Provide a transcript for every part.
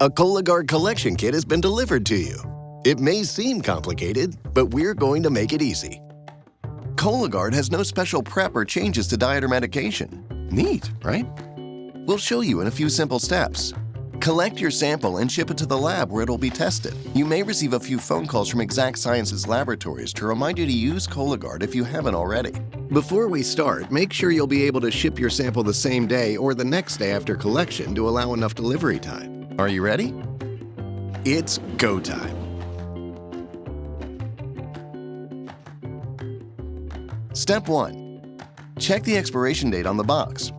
A Cologuard collection kit has been delivered to you. It may seem complicated, but we're going to make it easy. Cologuard has no special prep or changes to diet or medication. Neat, right? We'll show you in a few simple steps. Collect your sample and ship it to the lab where it'll be tested. You may receive a few phone calls from Exact Sciences laboratories to remind you to use Cologuard if you haven't already. Before we start, make sure you'll be able to ship your sample the same day or the next day after collection to allow enough delivery time. Are you ready? It's go time. Step 1. Check the expiration date on the box.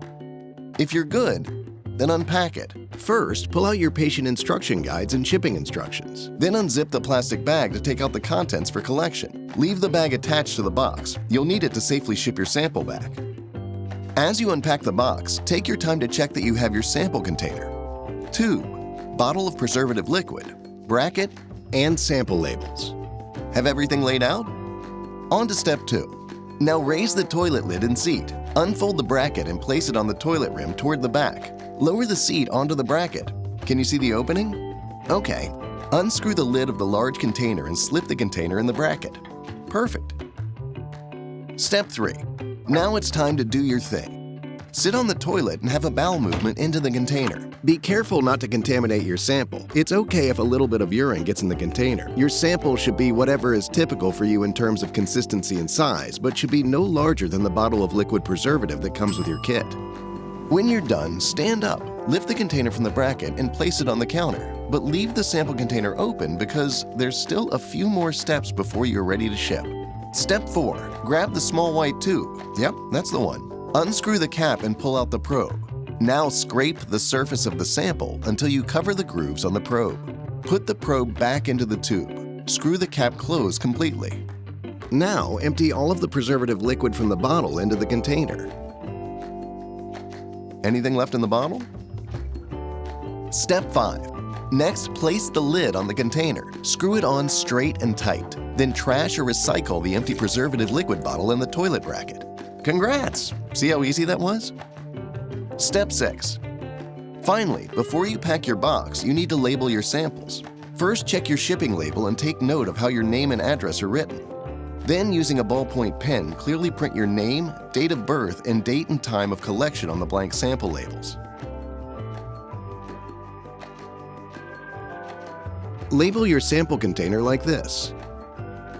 If you're good, then unpack it. First, pull out your patient instruction guides and shipping instructions. Then unzip the plastic bag to take out the contents for collection. Leave the bag attached to the box. You'll need it to safely ship your sample back. As you unpack the box, take your time to check that you have your sample container, tube, bottle of preservative liquid, bracket, and sample labels. Have everything laid out? On to step 2. Now raise the toilet lid and seat. Unfold the bracket and place it on the toilet rim toward the back. Lower the seat onto the bracket. Can you see the opening? Okay. Unscrew the lid of the large container and slip the container in the bracket. Perfect. Step 3. Now it's time to do your thing. Sit on the toilet and have a bowel movement into the container. Be careful not to contaminate your sample. It's okay if a little bit of urine gets in the container. Your sample should be whatever is typical for you in terms of consistency and size, but should be no larger than the bottle of liquid preservative that comes with your kit. When you're done, stand up, lift the container from the bracket and place it on the counter, but leave the sample container open because there's still a few more steps before you're ready to ship. Step 4. Grab the small white tube. Yep, that's the one. Unscrew the cap and pull out the probe. Now scrape the surface of the sample until you cover the grooves on the probe. Put the probe back into the tube. Screw the cap closed completely. Now empty all of the preservative liquid from the bottle into the container. Anything left in the bottle? Step 5. Next, place the lid on the container. Screw it on straight and tight. Then trash or recycle the empty preservative liquid bottle in the toilet bracket. Congrats! See how easy that was? Step 6. Finally, before you pack your box, you need to label your samples. First, check your shipping label and take note of how your name and address are written. Then, using a ballpoint pen, clearly print your name, date of birth, and date and time of collection on the blank sample labels. Label your sample container like this.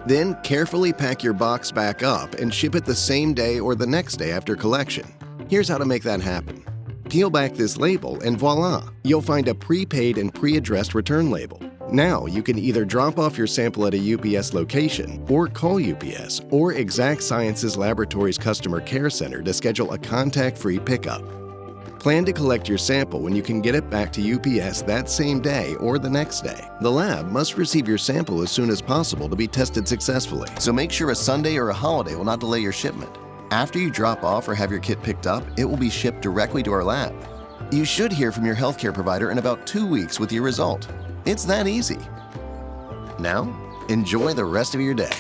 Then carefully pack your box back up and ship it the same day or the next day after collection. Here's how to make that happen. Peel back this label and voila, you'll find a prepaid and pre-addressed return label. Now you can either drop off your sample at a UPS location or call UPS or Exact Sciences Laboratories Customer Care Center to schedule a contact-free pickup. Plan to collect your sample when you can get it back to UPS that same day or the next day. The lab must receive your sample as soon as possible to be tested successfully, so make sure a Sunday or a holiday will not delay your shipment. After you drop off or have your kit picked up, it will be shipped directly to our lab. You should hear from your healthcare provider in about 2 weeks with your result. It's that easy. Now, enjoy the rest of your day.